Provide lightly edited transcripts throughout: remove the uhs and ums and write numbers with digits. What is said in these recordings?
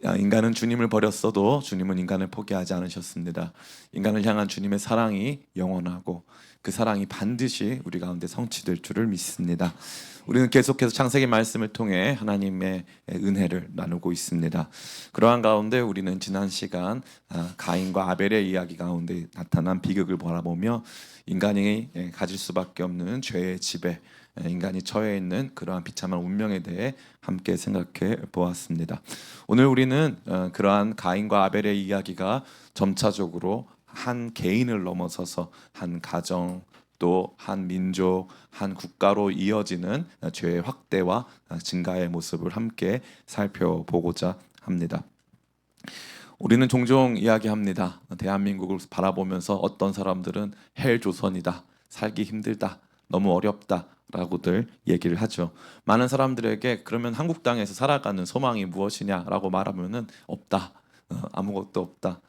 인간은 주님을 버렸어도 주님은 인간을 포기하지 않으셨습니다. 인간을 향한 주님의 사랑이 영원하고 그 사랑이 반드시 우리 가운데 성취될 줄을 믿습니다. 우리는 계속해서 창세기 말씀을 통해 하나님의 은혜를 나누고 있습니다. 그러한 가운데 우리는 지난 시간 가인과 아벨의 이야기 가운데 나타난 비극을 바라보며 인간이 가질 수밖에 없는 죄의 지배, 인간이 처해 있는 그러한 비참한 운명에 대해 함께 생각해 보았습니다. 오늘 우리는 그러한 가인과 아벨의 이야기가 점차적으로 한 개인을 넘어서서 한 가정, 또 한 민족, 한 국가로 이어지는 죄의 확대와 증가의 모습을 함께 살펴보고자 합니다. 우리는 종종 이야기합니다. 대한민국을 바라보면서 어떤 사람들은 헬조선이다, 살기 힘들다, 너무 어렵다 라고들 얘기를 하죠. 많은 사람들에게 그러면 한국 땅에서 살아가는 소망이 무엇이냐라고 말하면은 없다, 아무것도 없다,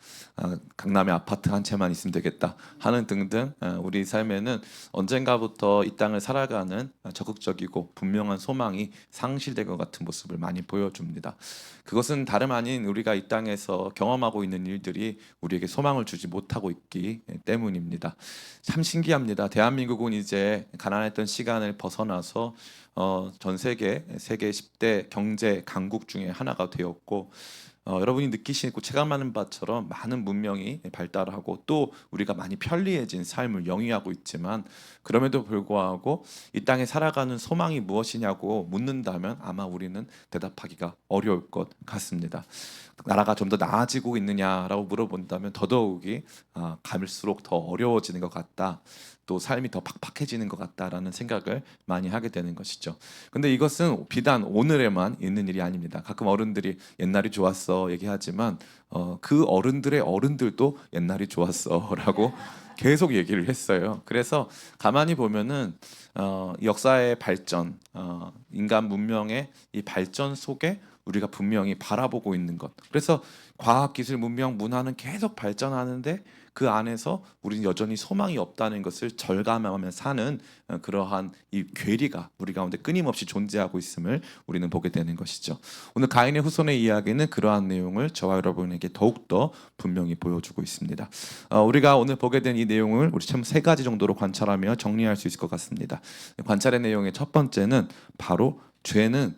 강남에 아파트 한 채만 있으면 되겠다 하는 등등, 우리 삶에는 언젠가부터 이 땅을 살아가는 적극적이고 분명한 소망이 상실된 것 같은 모습을 많이 보여줍니다. 그것은 다름 아닌 우리가 이 땅에서 경험하고 있는 일들이 우리에게 소망을 주지 못하고 있기 때문입니다. 참 신기합니다. 대한민국은 이제 가난했던 시간을 벗어나서 전 세계 10대 경제 강국 중에 하나가 되었고, 여러분이 느끼시고 체감하는 바처럼 많은 문명이 발달하고 또 우리가 많이 편리해진 삶을 영위하고 있지만, 그럼에도 불구하고 이 땅에 살아가는 소망이 무엇이냐고 묻는다면 아마 우리는 대답하기가 어려울 것 같습니다. 나라가 좀 더 나아지고 있느냐라고 물어본다면 더더욱이 갈수록 더 어려워지는 것 같다, 또 삶이 더 팍팍해지는 것 같다라는 생각을 많이 하게 되는 것이죠. 근데 이것은 비단 오늘에만 있는 일이 아닙니다. 가끔 어른들이 옛날이 좋았어 얘기하지만 그 어른들의 어른들도 옛날이 좋았어라고 계속 얘기를 했어요. 그래서 가만히 보면은 역사의 발전, 인간 문명의 이 발전 속에 우리가 분명히 바라보고 있는 것. 그래서 과학, 기술, 문명, 문화는 계속 발전하는데 그 안에서 우리는 여전히 소망이 없다는 것을 절감하며 사는 그러한 이 괴리가 우리 가운데 끊임없이 존재하고 있음을 우리는 보게 되는 것이죠. 오늘 가인의 후손의 이야기는 그러한 내용을 저와 여러분에게 더욱더 분명히 보여주고 있습니다. 우리가 오늘 보게 된 이 내용을 우리 참 세 가지 정도로 관찰하며 정리할 수 있을 것 같습니다. 관찰의 내용의 첫 번째는 바로 죄는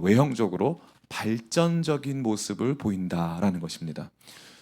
외형적으로 발전적인 모습을 보인다라는 것입니다.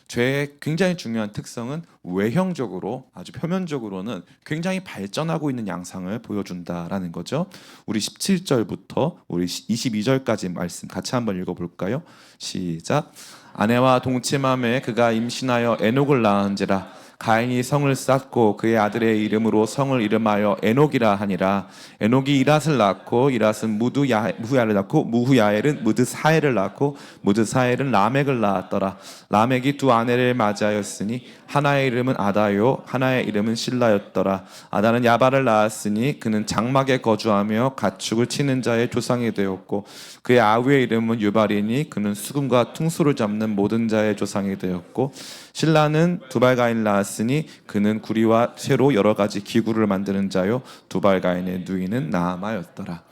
죄의 굉장히 중요한 특성은 외형적으로, 아주 표면적으로는 굉장히 발전하고 있는 양상을 보여준다라는 거죠. 우리 17절부터 우리 22절까지 말씀 같이 한번 읽어볼까요? 시작. 아내와 동침함에 그가 임신하여 에녹을 낳은지라. 가인이 성을 쌓고 그의 아들의 이름으로 성을 이름하여 에녹이라 하니라. 에녹이 이랏을 낳고 이랏은 무후야를 낳고 무후야엘은 무드사엘을 낳고 무드사엘은 라멕을 낳았더라. 라멕이 두 아내를 맞이하였으니 하나의 이름은 아다요 하나의 이름은 실라였더라. 아다는 야발을 낳았으니 그는 장막에 거주하며 가축을 치는 자의 조상이 되었고, 그의 아우의 이름은 유발이니 그는 수금과 퉁소를 잡는 모든 자의 조상이 되었고, 실라는 두발가인을 낳았으니 그는 구리와 쇠로 여러 가지 기구를 만드는 자요 두발가인의 누이는 나아마였더라.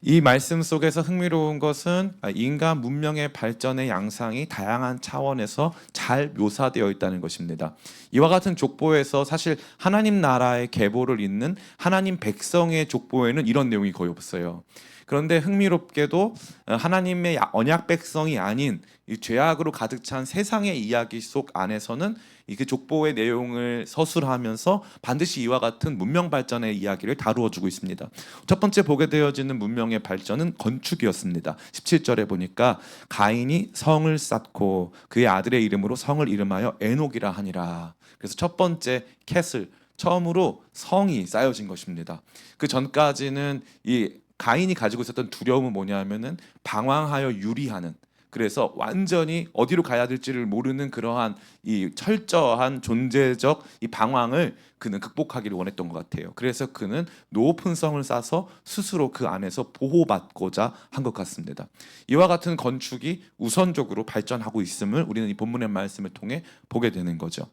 이 말씀 속에서 흥미로운 것은 인간 문명의 발전의 양상이 다양한 차원에서 잘 묘사되어 있다는 것입니다. 이와 같은 족보에서 사실 하나님 나라의 계보를 잇는 하나님 백성의 족보에는 이런 내용이 거의 없어요. 그런데 흥미롭게도 하나님의 언약 백성이 아닌 이 죄악으로 가득 찬 세상의 이야기 속 안에서는 이 그 족보의 내용을 서술하면서 반드시 이와 같은 문명 발전의 이야기를 다루어 주고 있습니다. 첫 번째 보게 되어지는 문명의 발전은 건축이었습니다. 17절에 보니까 가인이 성을 쌓고 그의 아들의 이름으로 성을 이름하여 에녹이라 하니라. 그래서 첫 번째 캐슬, 처음으로 성이 쌓여진 것입니다. 그 전까지는 이 가인이 가지고 있었던 두려움은 뭐냐면은 방황하여 유리하는, 그래서 완전히 어디로 가야 될지를 모르는 그러한 이 철저한 존재적 이 방황을 그는 극복하기를 원했던 것 같아요. 그래서 그는 높은 성을 쌓아서 스스로 그 안에서 보호받고자 한 것 같습니다. 이와 같은 건축이 우선적으로 발전하고 있음을 우리는 이 본문의 말씀을 통해 보게 되는 거죠.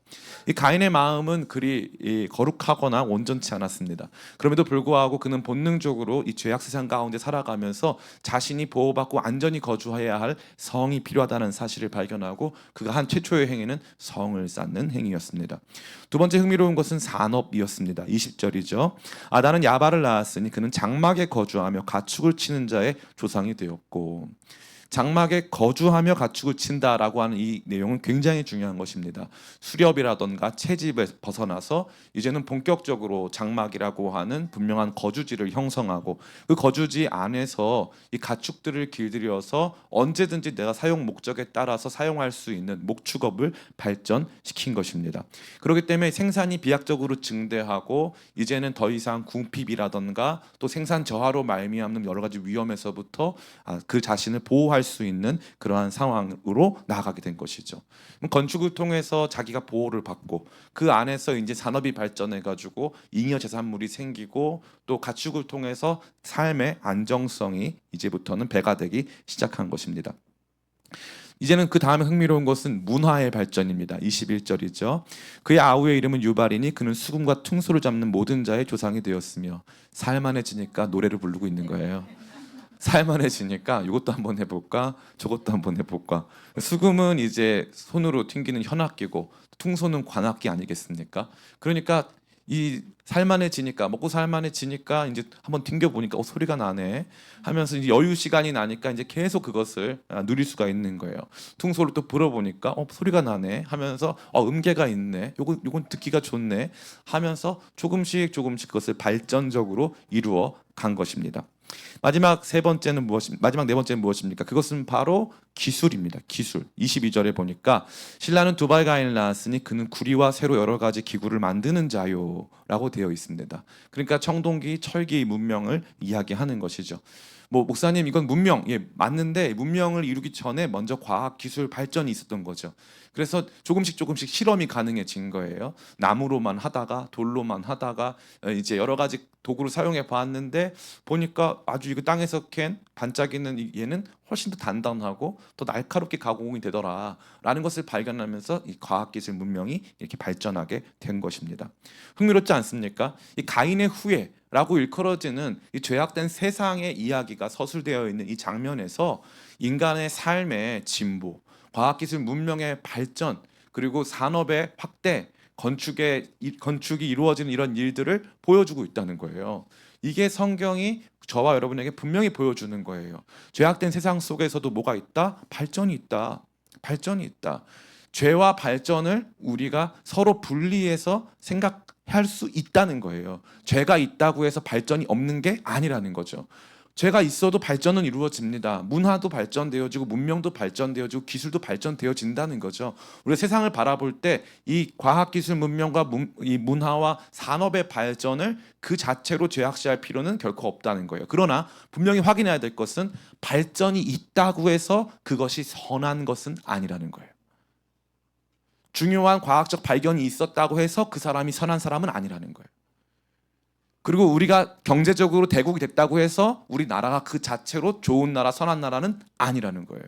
이 가인의 마음은 그리 거룩하거나 온전치 않았습니다. 그럼에도 불구하고 그는 본능적으로 이 죄악 세상 가운데 살아가면서 자신이 보호받고 안전히 거주해야 할 성이 필요하다는 사실을 발견하고 그가 한 최초의 행위는 성을 쌓는 행위였습니다. 두 번째 흥미로운 것은 산업이었습니다. 20절이죠. 아담은 야발을 낳았으니 그는 장막에 거주하며 가축을 치는 자의 조상이 되었고, 장막에 거주하며 가축을 친다라고 하는 이 내용은 굉장히 중요한 것입니다. 수렵이라던가 채집에 벗어나서 이제는 본격적으로 장막이라고 하는 분명한 거주지를 형성하고 그 거주지 안에서 이 가축들을 길들여서 언제든지 내가 사용 목적에 따라서 사용할 수 있는 목축업을 발전시킨 것입니다. 그렇기 때문에 생산이 비약적으로 증대하고 이제는 더 이상 궁핍이라던가 또 생산 저하로 말미암는 여러 가지 위험에서부터 그 자신을 보호할 수 있는 그러한 상황으로 나아가게 된 것이죠. 건축을 통해서 자기가 보호를 받고 그 안에서 이제 산업이 발전해 가지고 잉여 재산물이 생기고 또 가축을 통해서 삶의 안정성이 이제부터는 배가 되기 시작한 것입니다. 이제는 그 다음에 흥미로운 것은 문화의 발전입니다. 21절이죠. 그의 아우의 이름은 유발이니 그는 수금과 퉁소를 잡는 모든 자의 조상이 되었으며 살만해지니까 노래를 부르고 있는 거예요. 살만해지니까 이것도 한번 해볼까 저것도 한번 해볼까. 수금은 이제 손으로 튕기는 현악기고 퉁소는 관악기 아니겠습니까? 그러니까 이 살만해지니까 먹고 살만해지니까 이제 한번 튕겨 보니까 소리가 나네 하면서 이제 여유 시간이 나니까 이제 계속 그것을 누릴 수가 있는 거예요. 퉁소를 또 불어보니까 소리가 나네 하면서 음계가 있네, 요건 듣기가 좋네 하면서 조금씩 그것을 발전적으로 이루어 간 것입니다. 마지막 네 번째는 무엇입니까? 그것은 바로 기술입니다. 기술. 22절에 보니까 신라는 두발 가인을 낳았으니 그는 구리와 쇠로 여러 가지 기구를 만드는 자요라고 되어 있습니다. 그러니까 청동기, 철기 문명을 이야기하는 것이죠. 목사님 이건 문명, 맞는데 문명을 이루기 전에 먼저 과학 기술 발전이 있었던 거죠. 그래서 조금씩 실험이 가능해진 거예요. 나무로만 하다가 돌로만 하다가 이제 여러 가지 도구를 사용해 봤는데 보니까 아주 이거 땅에서 캔 반짝이는 얘는 훨씬 더 단단하고 더 날카롭게 가공이 되더라라는 것을 발견하면서 이 과학기술 문명이 이렇게 발전하게 된 것입니다. 흥미롭지 않습니까? 이 가인의 후예라고 일컬어지는 이 죄악된 세상의 이야기가 서술되어 있는 이 장면에서 인간의 삶의 진보, 과학기술 문명의 발전, 그리고 산업의 확대, 건축이 이루어지는 이런 일들을 보여주고 있다는 거예요. 이게 성경이 저와 여러분에게 분명히 보여주는 거예요. 죄악된 세상 속에서도 뭐가 있다? 발전이 있다. 발전이 있다. 죄와 발전을 우리가 서로 분리해서 생각할 수 있다는 거예요. 죄가 있다고 해서 발전이 없는 게 아니라는 거죠. 죄가 있어도 발전은 이루어집니다. 문화도 발전되어지고 문명도 발전되어지고 기술도 발전되어진다는 거죠. 우리가 세상을 바라볼 때 이 과학기술 문명과 이 문화와 산업의 발전을 그 자체로 죄악시할 필요는 결코 없다는 거예요. 그러나 분명히 확인해야 될 것은 발전이 있다고 해서 그것이 선한 것은 아니라는 거예요. 중요한 과학적 발견이 있었다고 해서 그 사람이 선한 사람은 아니라는 거예요. 그리고 우리가 경제적으로 대국이 됐다고 해서 우리나라가 그 자체로 좋은 나라, 선한 나라는 아니라는 거예요.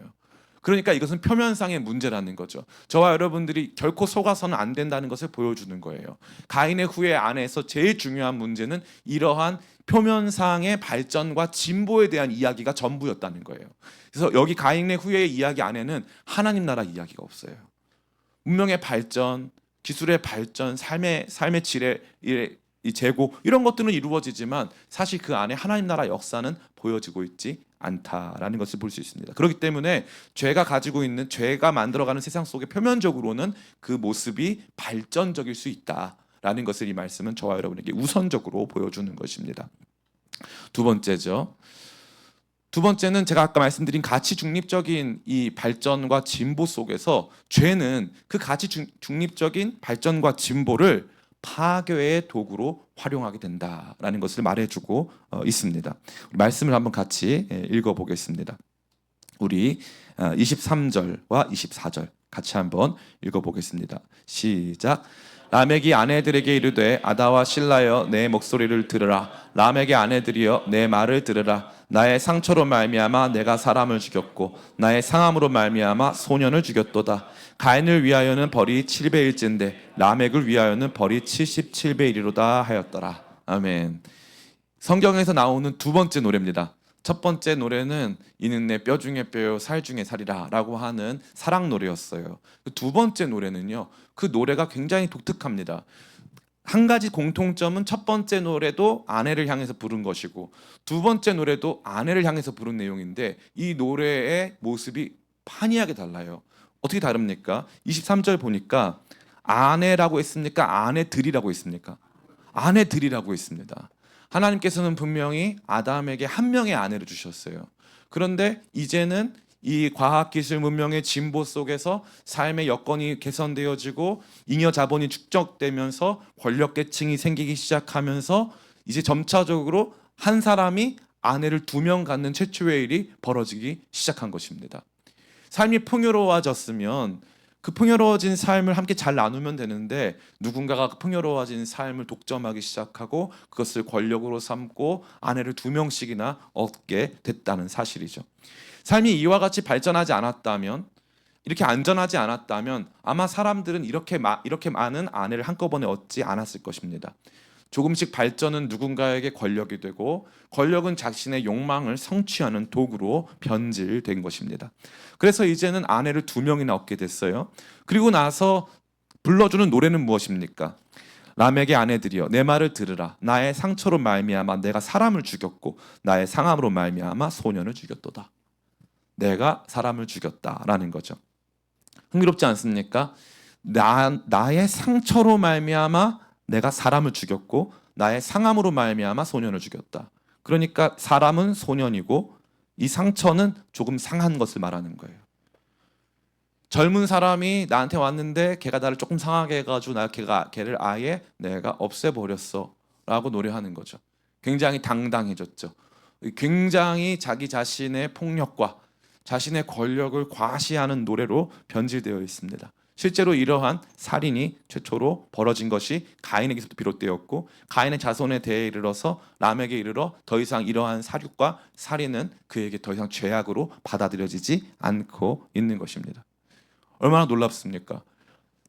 그러니까 이것은 표면상의 문제라는 거죠. 저와 여러분들이 결코 속아서는 안 된다는 것을 보여주는 거예요. 가인의 후예 안에서 제일 중요한 문제는 이러한 표면상의 발전과 진보에 대한 이야기가 전부였다는 거예요. 그래서 여기 가인의 후예의 이야기 안에는 하나님 나라 이야기가 없어요. 문명의 발전, 기술의 발전, 삶의 질의 이 재고 이런 것들은 이루어지지만 사실 그 안에 하나님 나라 역사는 보여지고 있지 않다라는 것을 볼 수 있습니다. 그렇기 때문에 죄가 가지고 있는, 죄가 만들어가는 세상 속에 표면적으로는 그 모습이 발전적일 수 있다라는 것을 이 말씀은 저와 여러분에게 우선적으로 보여주는 것입니다. 두 번째는 제가 아까 말씀드린 가치 중립적인 이 발전과 진보 속에서 죄는 그 가치 중립적인 발전과 진보를 파괴의 도구로 활용하게 된다라는 것을 말해주고 있습니다. 말씀을 한번 같이 읽어보겠습니다. 우리 23절과 24절 같이 한번 읽어보겠습니다. 시작. 라멕이 아내들에게 이르되 아다와 실라여 내 목소리를 들으라. 라멕의 아내들이여 내 말을 들으라. 나의 상처로 말미암아 내가 사람을 죽였고 나의 상함으로 말미암아 소년을 죽였도다. 가인을 위하여는 벌이 7배일진데 라멕을 위하여는 벌이 77배이리로다 하였더라. 아멘. 성경에서 나오는 두 번째 노래입니다. 첫 번째 노래는 이는 내 뼈 중에 뼈요 살 중에 살이라 라고 하는 사랑 노래였어요. 두 번째 노래는요, 그 노래가 굉장히 독특합니다. 한 가지 공통점은 첫 번째 노래도 아내를 향해서 부른 것이고 두 번째 노래도 아내를 향해서 부른 내용인데 이 노래의 모습이 판이하게 달라요. 어떻게 다릅니까? 23절 보니까 아내라고 했습니까? 아내들이라고 했습니까? 아내들이라고 했습니다. 하나님께서는 분명히 아담에게 한 명의 아내를 주셨어요. 그런데 이제는 이 과학기술 문명의 진보 속에서 삶의 여건이 개선되어지고 잉여 자본이 축적되면서 권력계층이 생기기 시작하면서 이제 점차적으로 한 사람이 아내를 2명 갖는 최초의 일이 벌어지기 시작한 것입니다. 삶이 풍요로워졌으면 그 풍요로워진 삶을 함께 잘 나누면 되는데 누군가가 그 풍요로워진 삶을 독점하기 시작하고 그것을 권력으로 삼고 아내를 2명씩이나 얻게 됐다는 사실이죠. 삶이 이와 같이 발전하지 않았다면, 이렇게 안전하지 않았다면 아마 사람들은 이렇게 많은 아내를 한꺼번에 얻지 않았을 것입니다. 조금씩 발전은 누군가에게 권력이 되고 권력은 자신의 욕망을 성취하는 도구로 변질된 것입니다. 그래서 이제는 아내를 2명이나 얻게 됐어요. 그리고 나서 불러주는 노래는 무엇입니까? 라멕의 아내들이여 내 말을 들으라. 나의 상처로 말미암아 내가 사람을 죽였고 나의 상함으로 말미암아 소년을 죽였도다. 내가 사람을 죽였다라는 거죠. 흥미롭지 않습니까? 나의 상처로 말미암아 내가 사람을 죽였고 나의 상함으로 말미암아 소년을 죽였다. 그러니까 사람은 소년이고 이 상처는 조금 상한 것을 말하는 거예요. 젊은 사람이 나한테 왔는데 걔가 나를 조금 상하게 해가지고 걔를 아예 내가 없애버렸어 라고 노래하는 거죠. 굉장히 당당해졌죠. 굉장히 자기 자신의 폭력과 자신의 권력을 과시하는 노래로 변질되어 있습니다. 실제로 이러한 살인이 최초로 벌어진 것이 가인에게서부터 비롯되었고 가인의 자손에 대해 이르러서 람에게 이르러 더 이상 이러한 사륙과 살인은 그에게 더 이상 죄악으로 받아들여지지 않고 있는 것입니다. 얼마나 놀랍습니까?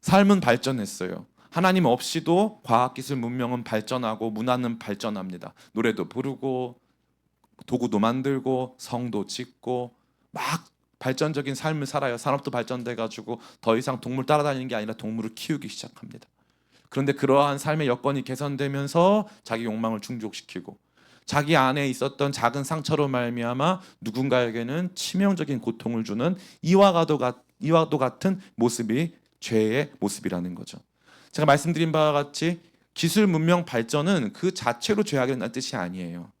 삶은 발전했어요. 하나님 없이도 과학기술 문명은 발전하고 문화는 발전합니다. 노래도 부르고 도구도 만들고 성도 짓고 막 발전적인 삶을 살아요. 산업도 발전돼가지고 더 이상 동물 따라다니는 게 아니라 동물을 키우기 시작합니다. 그런데 그러한 삶의 여건이 개선되면서 자기 욕망을 충족시키고 자기 안에 있었던 작은 상처로 말미암아 누군가에게는 치명적인 고통을 주는 이와도 같은 모습이 죄의 모습이라는 거죠. 제가 말씀드린 바와 같이 기술 문명 발전은 그 자체로 죄악이라는 뜻이 아니에요.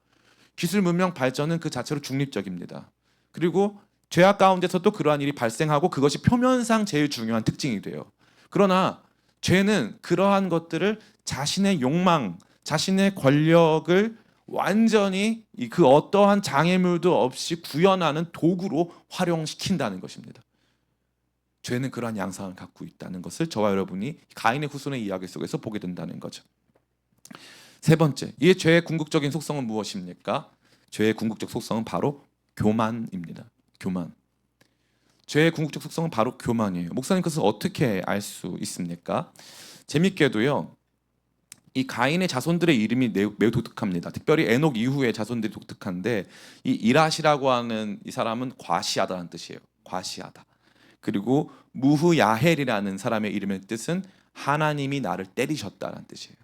기술 문명 발전은 그 자체로 중립적입니다. 그리고 죄악 가운데서도 그러한 일이 발생하고 그것이 표면상 제일 중요한 특징이 돼요. 그러나 죄는 그러한 것들을 자신의 욕망, 자신의 권력을 완전히 그 어떠한 장애물도 없이 구현하는 도구로 활용시킨다는 것입니다. 죄는 그러한 양상을 갖고 있다는 것을 저와 여러분이 가인의 후손의 이야기 속에서 보게 된다는 거죠. 세 번째, 이 죄의 궁극적인 속성은 무엇입니까? 죄의 궁극적 속성은 바로 교만입니다. 교만. 죄의 궁극적 속성은 바로 교만이에요. 목사님 그것을 어떻게 알 수 있습니까? 재밌게도요. 이 가인의 자손들의 이름이 매우 독특합니다. 특별히 에녹 이후의 자손들이 독특한데 이 이라시라고 하는 이 사람은 과시하다는 뜻이에요. 과시하다. 그리고 무흐야헬이라는 사람의 이름의 뜻은 하나님이 나를 때리셨다는 뜻이에요.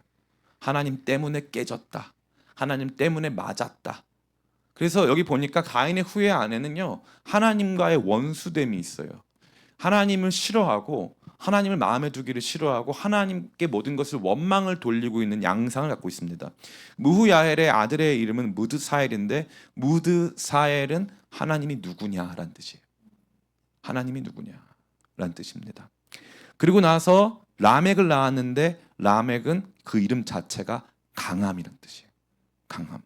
하나님 때문에 깨졌다. 하나님 때문에 맞았다. 그래서 여기 보니까 가인의 후예 안에는요 하나님과의 원수됨이 있어요. 하나님을 싫어하고 하나님을 마음에 두기를 싫어하고 하나님께 모든 것을 원망을 돌리고 있는 양상을 갖고 있습니다. 무흐야헬의 아들의 이름은 무드사엘인데 무드사엘은 하나님이 누구냐라는 뜻이에요. 하나님이 누구냐라는 뜻입니다. 그리고 나서 라멕을 낳았는데 라멕은 그 이름 자체가 강함이라는 뜻이에요. 강함.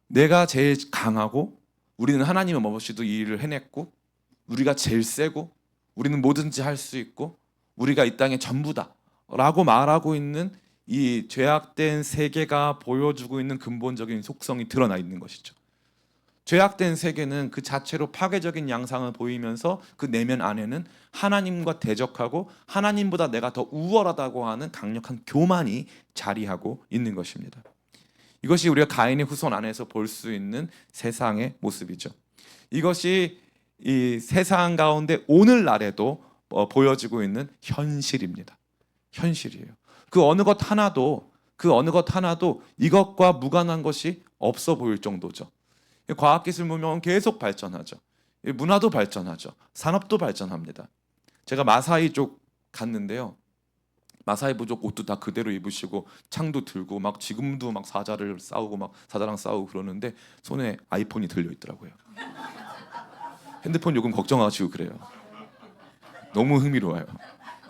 내가 제일 강하고 우리는 하나님 없이도 이 일을 해냈고 우리가 제일 세고 우리는 뭐든지 할 수 있고 우리가 이 땅의 전부다 라고 말하고 있는 이 죄악된 세계가 보여주고 있는 근본적인 속성이 드러나 있는 것이죠. 죄악된 세계는 그 자체로 파괴적인 양상을 보이면서 그 내면 안에는 하나님과 대적하고 하나님보다 내가 더 우월하다고 하는 강력한 교만이 자리하고 있는 것입니다. 이것이 우리가 가인의 후손 안에서 볼 수 있는 세상의 모습이죠. 이것이 이 세상 가운데 오늘날에도 보여지고 있는 현실입니다. 현실이에요. 그 어느 것 하나도 이것과 무관한 것이 없어 보일 정도죠. 과학기술 문명은 계속 발전하죠. 문화도 발전하죠. 산업도 발전합니다. 제가 마사이 쪽 갔는데요. 마사이 부족 옷도 다 그대로 입으시고 창도 들고 막 지금도 막 사자를 싸우고 막 사자랑 싸우고 그러는데 손에 아이폰이 들려 있더라고요. 핸드폰 요금 걱정하시고 그래요. 너무 흥미로워요.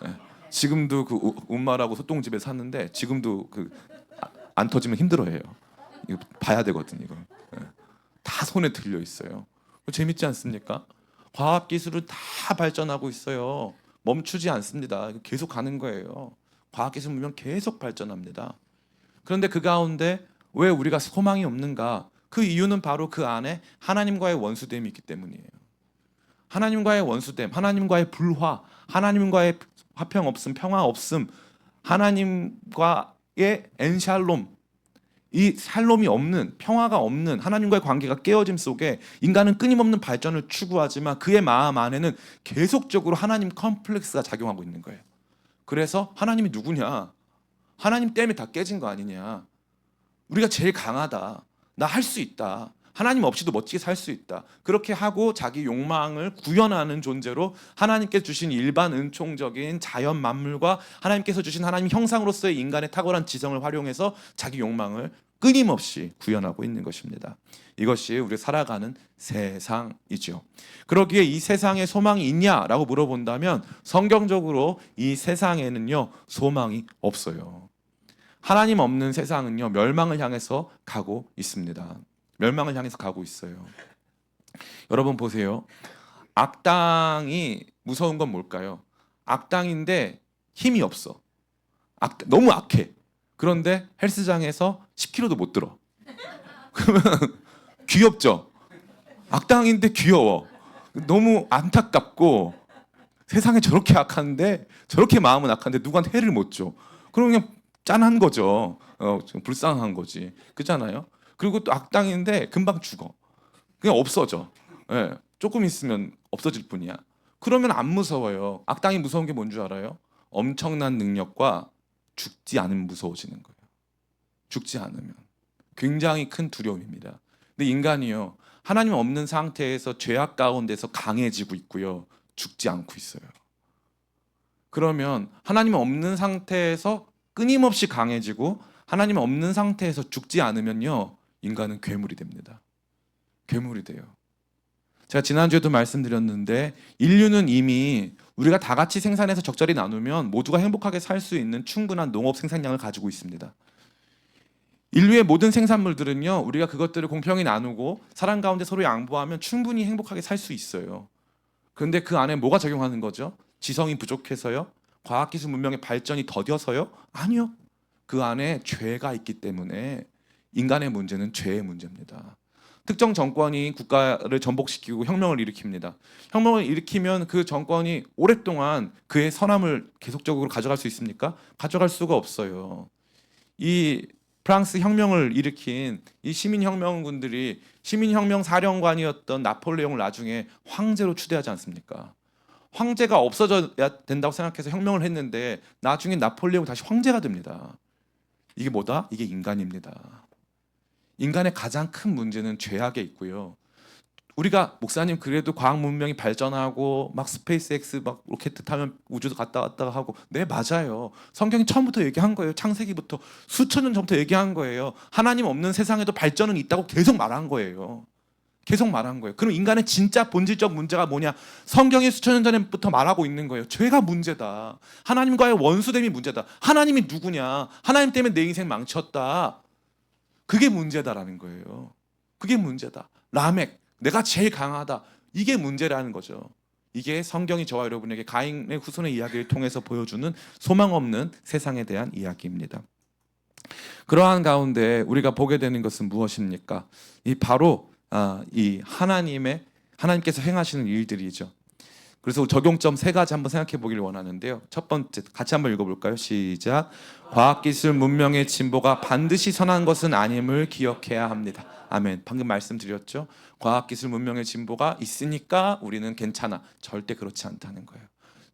네. 지금도 그 운말하고 소똥집에 샀는데 지금도 그 안 터지면 힘들어해요. 이거 봐야 되거든 이거. 네. 다 손에 들려 있어요. 재밌지 않습니까? 과학 기술은 다 발전하고 있어요. 멈추지 않습니다. 계속 가는 거예요. 과학 기술 문명 계속 발전합니다. 그런데 그 가운데 왜 우리가 소망이 없는가? 그 이유는 바로 그 안에 하나님과의 원수됨이 있기 때문이에요. 하나님과의 원수됨, 하나님과의 불화, 하나님과의 화평 없음, 평화 없음, 하나님과의 엔샬롬, 이 샬롬이 없는, 평화가 없는 하나님과의 관계가 깨어짐 속에 인간은 끊임없는 발전을 추구하지만 그의 마음 안에는 계속적으로 하나님 컴플렉스가 작용하고 있는 거예요. 그래서 하나님이 누구냐? 하나님 때문에 다 깨진 거 아니냐? 우리가 제일 강하다. 나 할 수 있다. 하나님 없이도 멋지게 살 수 있다. 그렇게 하고 자기 욕망을 구현하는 존재로 하나님께서 주신 일반 은총적인 자연 만물과 하나님께서 주신 하나님 형상으로서의 인간의 탁월한 지성을 활용해서 자기 욕망을 끊임없이 구현하고 있는 것입니다. 이것이 우리 살아가는 세상이죠. 그러기에 이 세상에 소망이 있냐라고 물어본다면 성경적으로 이 세상에는요 소망이 없어요. 하나님 없는 세상은요 멸망을 향해서 가고 있습니다. 멸망을 향해서 가고 있어요. 여러분 보세요. 악당이 무서운 건 뭘까요? 악당인데 힘이 없어. 너무 악해. 그런데 헬스장에서 10kg도 못 들어. 그러면 귀엽죠? 악당인데 귀여워. 너무 안타깝고 세상에 저렇게 악한데 저렇게 마음은 악한데 누구한테 해를 못 줘. 그럼 그냥 짠한 거죠. 불쌍한 거지. 그렇잖아요? 그리고 또 악당인데 금방 죽어. 그냥 없어져. 예, 조금 있으면 없어질 뿐이야. 그러면 안 무서워요. 악당이 무서운 게 뭔 줄 알아요? 엄청난 능력과 죽지 않으면 무서워지는 거예요. 죽지 않으면. 굉장히 큰 두려움입니다. 근데 인간이요. 하나님 없는 상태에서 죄악 가운데서 강해지고 있고요. 죽지 않고 있어요. 그러면 하나님 없는 상태에서 끊임없이 강해지고 하나님 없는 상태에서 죽지 않으면요. 인간은 괴물이 됩니다. 괴물이 돼요. 제가 지난주에도 말씀드렸는데 인류는 이미 우리가 다 같이 생산해서 적절히 나누면 모두가 행복하게 살 수 있는 충분한 농업 생산량을 가지고 있습니다. 인류의 모든 생산물들은요. 우리가 그것들을 공평히 나누고 사람 가운데 서로 양보하면 충분히 행복하게 살 수 있어요. 그런데 그 안에 뭐가 작용하는 거죠? 지성이 부족해서요? 과학기술 문명의 발전이 더뎌서요? 아니요. 그 안에 죄가 있기 때문에 인간의 문제는 죄의 문제입니다. 특정 정권이 국가를 전복시키고 혁명을 일으킵니다. 혁명을 일으키면 그 정권이 오랫동안 그의 선함을 계속적으로 가져갈 수 있습니까? 가져갈 수가 없어요. 이 프랑스 혁명을 일으킨 이 시민혁명군들이 시민혁명 사령관이었던 나폴레옹을 나중에 황제로 추대하지 않습니까? 황제가 없어져야 된다고 생각해서 혁명을 했는데 나중에 나폴레옹 다시 황제가 됩니다. 이게 뭐다? 이게 인간입니다. 인간의 가장 큰 문제는 죄악에 있고요. 우리가 목사님 그래도 과학 문명이 발전하고 막 스페이스X 막 로켓 타면 우주도 갔다 왔다 하고 네 맞아요. 성경이 처음부터 얘기한 거예요. 창세기부터 수천 년 전부터 얘기한 거예요. 하나님 없는 세상에도 발전은 있다고 계속 말한 거예요. 계속 말한 거예요. 그럼 인간의 진짜 본질적 문제가 뭐냐? 성경이 수천 년 전부터 말하고 있는 거예요. 죄가 문제다. 하나님과의 원수됨이 문제다. 하나님이 누구냐? 하나님 때문에 내 인생 망쳤다. 그게 문제다라는 거예요. 그게 문제다. 라멕, 내가 제일 강하다. 이게 문제라는 거죠. 이게 성경이 저와 여러분에게 가인의 후손의 이야기를 통해서 보여주는 소망 없는 세상에 대한 이야기입니다. 그러한 가운데 우리가 보게 되는 것은 무엇입니까? 이 바로 이 하나님께서 행하시는 일들이죠. 그래서 적용점 세 가지 한번 생각해 보기를 원하는데요. 첫 번째, 같이 한번 읽어볼까요? 시작. 과학기술 문명의 진보가 반드시 선한 것은 아님을 기억해야 합니다. 아멘. 방금 말씀드렸죠. 과학기술 문명의 진보가 있으니까 우리는 괜찮아. 절대 그렇지 않다는 거예요.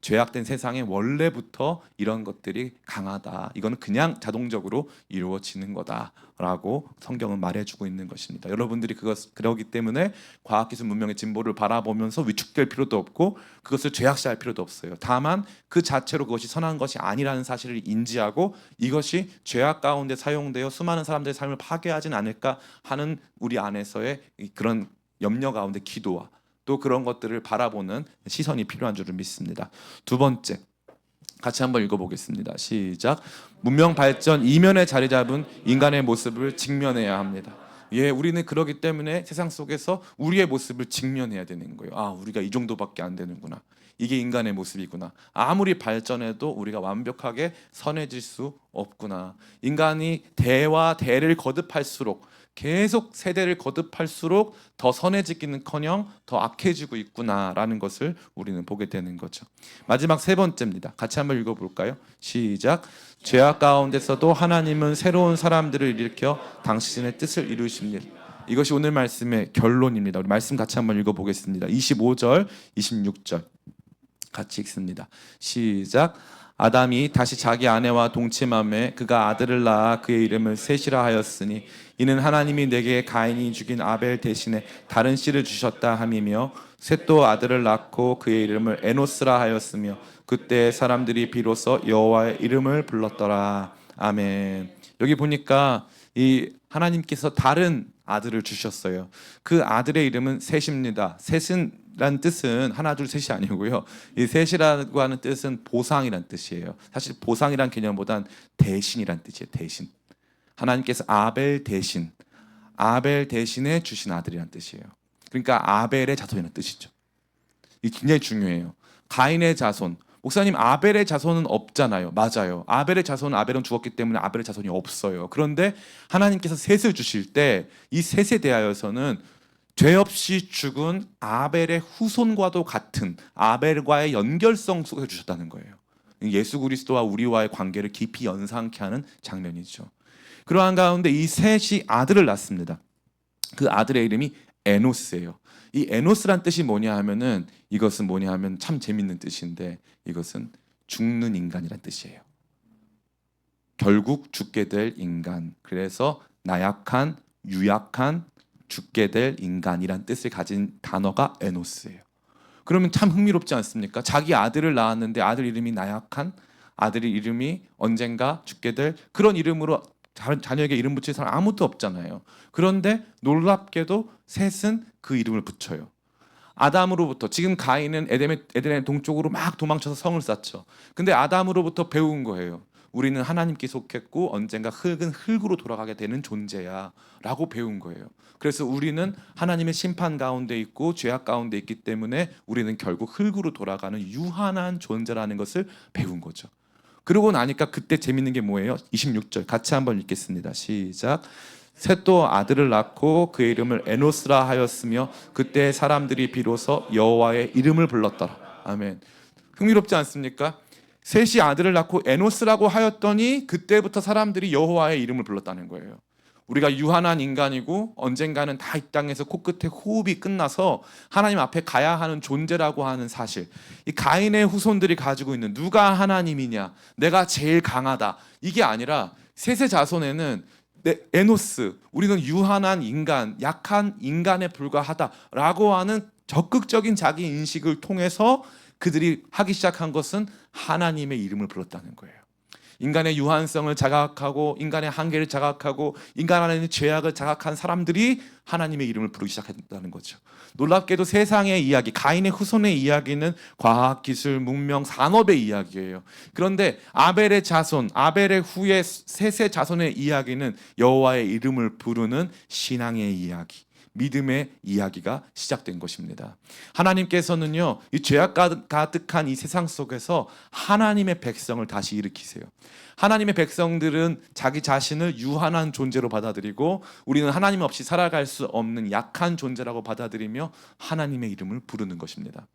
죄악된 세상에 원래부터 이런 것들이 강하다. 이건 그냥 자동적으로 이루어지는 거다라고 성경은 말해주고 있는 것입니다. 여러분들이 그러기 때문에 과학기술 문명의 진보를 바라보면서 위축될 필요도 없고 그것을 죄악시할 필요도 없어요. 다만 그 자체로 그것이 선한 것이 아니라는 사실을 인지하고 이것이 죄악 가운데 사용되어 수많은 사람들의 삶을 파괴하진 않을까 하는 우리 안에서의 그런 염려 가운데 기도와 또 그런 것들을 바라보는 시선이 필요한 줄을 믿습니다. 두 번째, 같이 한번 읽어보겠습니다. 시작. 문명 발전 이면에 자리 잡은 인간의 모습을 직면해야 합니다. 예, 우리는 그러기 때문에 세상 속에서 우리의 모습을 직면해야 되는 거예요. 우리가 이 정도밖에 안 되는구나. 이게 인간의 모습이구나. 아무리 발전해도 우리가 완벽하게 선해질 수 없구나. 인간이 대와 대를 거듭할수록 계속 세대를 거듭할수록 더 선해지기는커녕 더 악해지고 있구나라는 것을 우리는 보게 되는 거죠. 마지막 세 번째입니다. 같이 한번 읽어볼까요? 시작. 죄악 가운데서도 하나님은 새로운 사람들을 일으켜 당신의 뜻을 이루십니다. 이것이 오늘 말씀의 결론입니다. 우리 말씀 같이 한번 읽어보겠습니다. 25절, 26절 같이 읽습니다. 시작. 아담이 다시 자기 아내와 동침함에 그가 아들을 낳아 그의 이름을 셋이라 하였으니 이는 하나님이 내게 가인이 죽인 아벨 대신에 다른 씨를 주셨다 함이며 셋도 아들을 낳고 그의 이름을 에노스라 하였으며 그때 사람들이 비로소 여호와의 이름을 불렀더라. 아멘. 여기 보니까 이 하나님께서 다른 아들을 주셨어요. 그 아들의 이름은 셋입니다. 셋이란 뜻은 하나 둘 셋이 아니고요. 이 셋이라고 하는 뜻은 보상이란 뜻이에요. 사실 보상이란 개념보단 대신이란 뜻이에요. 대신. 하나님께서 아벨 대신에 주신 아들이란 뜻이에요. 그러니까 아벨의 자손이라는 뜻이죠. 이게 굉장히 중요해요. 가인의 자손. 목사님, 아벨의 자손은 없잖아요. 맞아요. 아벨은 죽었기 때문에 아벨의 자손이 없어요. 그런데 하나님께서 셋을 주실 때 이 셋에 대하여서는 죄 없이 죽은 아벨의 후손과도 같은 아벨과의 연결성 속에서 주셨다는 거예요. 예수 그리스도와 우리와의 관계를 깊이 연상케 하는 장면이죠. 그러한 가운데 이 셋이 아들을 낳습니다. 그 아들의 이름이 에노스예요. 이 에노스란 뜻이 뭐냐 하면은 이것은 뭐냐 하면 참 재밌는 뜻인데 이것은 죽는 인간이란 뜻이에요. 결국 죽게 될 인간. 그래서 나약한, 유약한, 죽게 될 인간이란 뜻을 가진 단어가 에노스예요. 그러면 참 흥미롭지 않습니까? 자기 아들을 낳았는데 아들 이름이 나약한, 아들 이름이 언젠가 죽게 될 그런 이름으로 자녀에게 이름 붙일 사람 아무도 없잖아요. 그런데 놀랍게도 셋은 그 이름을 붙여요. 아담으로부터 지금 가인은 에덴의 동쪽으로 막 도망쳐서 성을 쌓죠. 근데 아담으로부터 배운 거예요. 우리는 하나님께 속했고 언젠가 흙은 흙으로 돌아가게 되는 존재야 라고 배운 거예요. 그래서 우리는 하나님의 심판 가운데 있고 죄악 가운데 있기 때문에 우리는 결국 흙으로 돌아가는 유한한 존재라는 것을 배운 거죠. 그러고 나니까 그때 재밌는 게 뭐예요? 26절 같이 한번 읽겠습니다. 시작. 셋도 아들을 낳고 그의 이름을 에노스라 하였으며 그때 사람들이 비로소 여호와의 이름을 불렀더라. 아멘. 흥미롭지 않습니까? 셋이 아들을 낳고 에노스라고 하였더니 그때부터 사람들이 여호와의 이름을 불렀다는 거예요. 우리가 유한한 인간이고 언젠가는 다 이 땅에서 코끝에 호흡이 끝나서 하나님 앞에 가야 하는 존재라고 하는 사실. 이 가인의 후손들이 가지고 있는 누가 하나님이냐, 내가 제일 강하다, 이게 아니라 셋의 자손에는 에노스, 우리는 유한한 인간, 약한 인간에 불과하다라고 하는 적극적인 자기 인식을 통해서 그들이 하기 시작한 것은 하나님의 이름을 불렀다는 거예요. 인간의 유한성을 자각하고 인간의 한계를 자각하고 인간 안에 있는 죄악을 자각한 사람들이 하나님의 이름을 부르기 시작했다는 거죠. 놀랍게도 세상의 이야기, 가인의 후손의 이야기는 과학, 기술, 문명, 산업의 이야기예요. 그런데 아벨의 자손, 아벨의 후에 셋의 자손의 이야기는 여호와의 이름을 부르는 신앙의 이야기, 믿음의 이야기가 시작된 것입니다. 하나님께서는요, 이 죄악 가득한 이 세상 속에서 하나님의 백성을 다시 일으키세요. 하나님의 백성들은 자기 자신을 유한한 존재로 받아들이고 우리는 하나님 없이 살아갈 수 없는 약한 존재라고 받아들이며 하나님의 이름을 부르는 것입니다.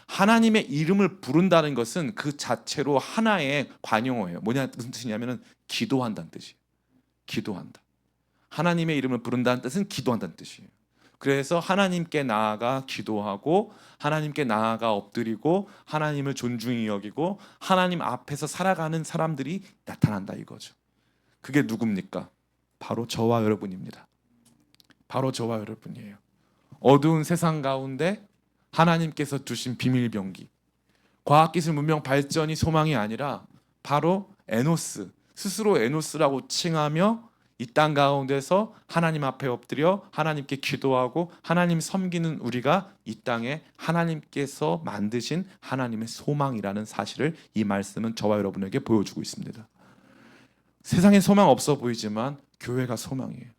하나님의 이름을 부른다는 것은 그 자체로 하나의 관용어예요. 무슨 뜻이냐면 기도한다는 뜻이에요. 기도한다. 하나님의 이름을 부른다는 뜻은 기도한다는 뜻이에요. 그래서 하나님께 나아가 기도하고 하나님께 나아가 엎드리고 하나님을 존중히 여기고 하나님 앞에서 살아가는 사람들이 나타난다 이거죠. 그게 누굽니까? 바로 저와 여러분입니다. 바로 저와 여러분이에요. 어두운 세상 가운데 하나님께서 두신 비밀병기, 과학기술 문명 발전이 소망이 아니라 바로 에노스, 스스로 에노스라고 칭하며 이 땅 가운데서 하나님 앞에 엎드려 하나님께 기도하고 하나님 섬기는 우리가 이 땅에 하나님께서 만드신 하나님의 소망이라는 사실을 이 말씀은 저와 여러분에게 보여주고 있습니다. 세상에 소망 없어 보이지만 교회가 소망이에요.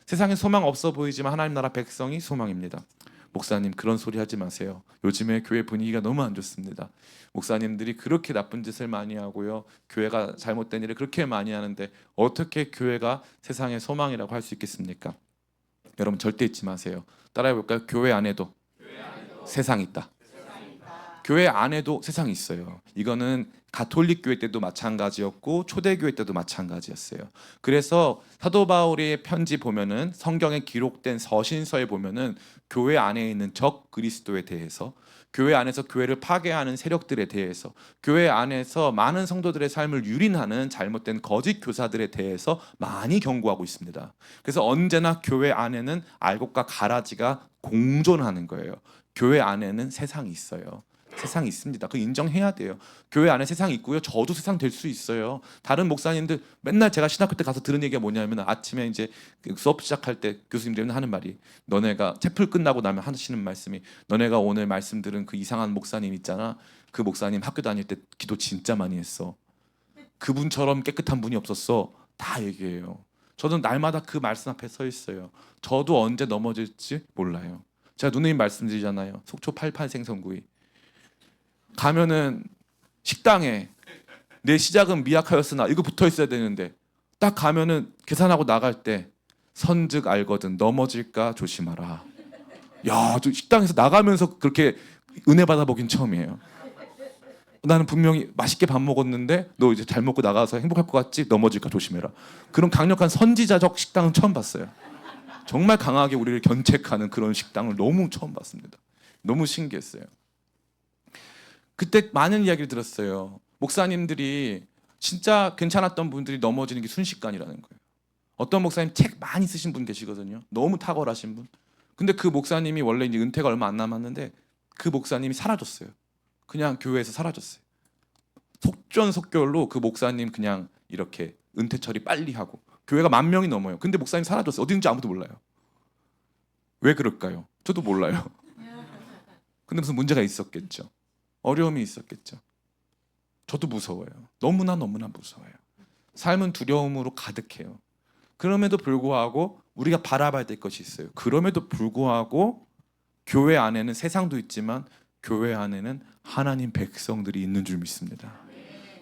세상에 소망 없어 보이지만 하나님 나라 백성이 소망입니다. 목사님 그런 소리 하지 마세요. 요즘에 교회 분위기가 너무 안 좋습니다. 목사님들이 그렇게 나쁜 짓을 많이 하고요, 교회가 잘못된 일을 그렇게 많이 하는데 어떻게 교회가 세상의 소망이라고 할 수 있겠습니까? 여러분 절대 잊지 마세요. 따라해 볼까요? 교회 안에도 세상이 있다. 교회 안에도 세상이 있어요. 이거는 가톨릭 교회 때도 마찬가지였고 초대교회 때도 마찬가지였어요. 그래서 사도 바울의 편지 보면은 성경에 기록된 서신서에 보면은 교회 안에 있는 적 그리스도에 대해서, 교회 안에서 교회를 파괴하는 세력들에 대해서, 교회 안에서 많은 성도들의 삶을 유린하는 잘못된 거짓 교사들에 대해서 많이 경고하고 있습니다. 그래서 언제나 교회 안에는 알곡과 가라지가 공존하는 거예요. 교회 안에는 세상이 있어요. 세상이 있습니다. 그거 인정해야 돼요. 교회 안에 세상이 있고요. 저도 세상 될 수 있어요. 다른 목사님들 맨날 제가 신학교 때 가서 들은 얘기가 뭐냐면 아침에 이제 수업 시작할 때 교수님들은 하는 말이, 너네가 채플 끝나고 나면 하시는 말씀이, 너네가 오늘 말씀 들은 그 이상한 목사님 있잖아. 그 목사님 학교 다닐 때 기도 진짜 많이 했어. 그분처럼 깨끗한 분이 없었어. 다 얘기해요. 저는 날마다 그 말씀 앞에 서 있어요. 저도 언제 넘어질지 몰라요. 제가 누누이 말씀드리잖아요. 속초 88 생선구이 가면은 식당에 내 시작은 미약하였으나 이거 붙어 있어야 되는데 딱 가면은 계산하고 나갈 때 선즉 알거든 넘어질까 조심하라. 야, 저 식당에서 나가면서 그렇게 은혜 받아보긴 처음이에요. 나는 분명히 맛있게 밥 먹었는데 너 이제 잘 먹고 나가서 행복할 것 같지? 넘어질까 조심해라. 그런 강력한 선지자적 식당은 처음 봤어요. 정말 강하게 우리를 견책하는 그런 식당을 너무 처음 봤습니다. 너무 신기했어요. 그때 많은 이야기를 들었어요. 목사님들이 진짜 괜찮았던 분들이 넘어지는 게 순식간이라는 거예요. 어떤 목사님 책 많이 쓰신 분 계시거든요. 너무 탁월하신 분. 근데 그 목사님이 원래 이제 은퇴가 얼마 안 남았는데 그 목사님이 사라졌어요. 그냥 교회에서 사라졌어요. 속전속결로 그 목사님 그냥 이렇게 은퇴 처리 빨리 하고, 교회가 10,000명이 넘어요. 근데 목사님 사라졌어요. 어디 있는지 아무도 몰라요. 왜 그럴까요? 저도 몰라요. 근데 무슨 문제가 있었겠죠. 어려움이 있었겠죠. 저도 무서워요. 너무나 무서워요. 삶은 두려움으로 가득해요. 그럼에도 불구하고 우리가 바라봐야 될 것이 있어요. 그럼에도 불구하고 교회 안에는 세상도 있지만 교회 안에는 하나님 백성들이 있는 줄 믿습니다.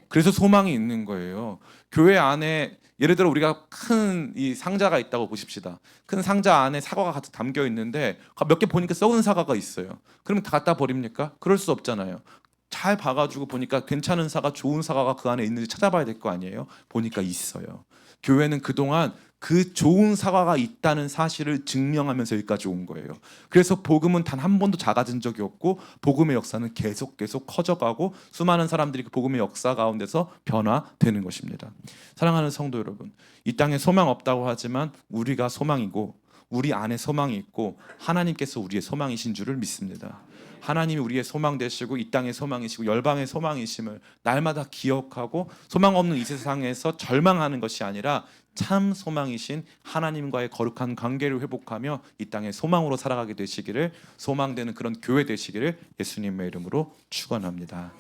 그래서 소망이 있는 거예요. 교회 안에 예를 들어 우리가 큰 이 상자가 있다고 보십시다. 큰 상자 안에 사과가 가득 담겨 있는데 몇 개 보니까 썩은 사과가 있어요. 그러면 다 갖다 버립니까? 그럴 수 없잖아요. 잘 봐가지고 보니까 괜찮은 사과, 좋은 사과가 그 안에 있는지 찾아봐야 될 거 아니에요. 보니까 있어요. 교회는 그동안 그 좋은 사과가 있다는 사실을 증명하면서 여기까지 온 거예요. 그래서 복음은 단 한 번도 작아진 적이 없고 복음의 역사는 계속 커져가고 수많은 사람들이 그 복음의 역사 가운데서 변화되는 것입니다. 사랑하는 성도 여러분, 이 땅에 소망 없다고 하지만 우리가 소망이고 우리 안에 소망이 있고 하나님께서 우리의 소망이신 줄을 믿습니다. 하나님이 우리의 소망 되시고 이 땅의 소망이시고 열방의 소망이심을 날마다 기억하고 소망 없는 이 세상에서 절망하는 것이 아니라 참 소망이신 하나님과의 거룩한 관계를 회복하며 이 땅의 소망으로 살아가게 되시기를, 소망되는 그런 교회 되시기를 예수님의 이름으로 축원합니다.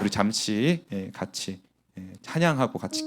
우리 잠시 같이 찬양하고 같이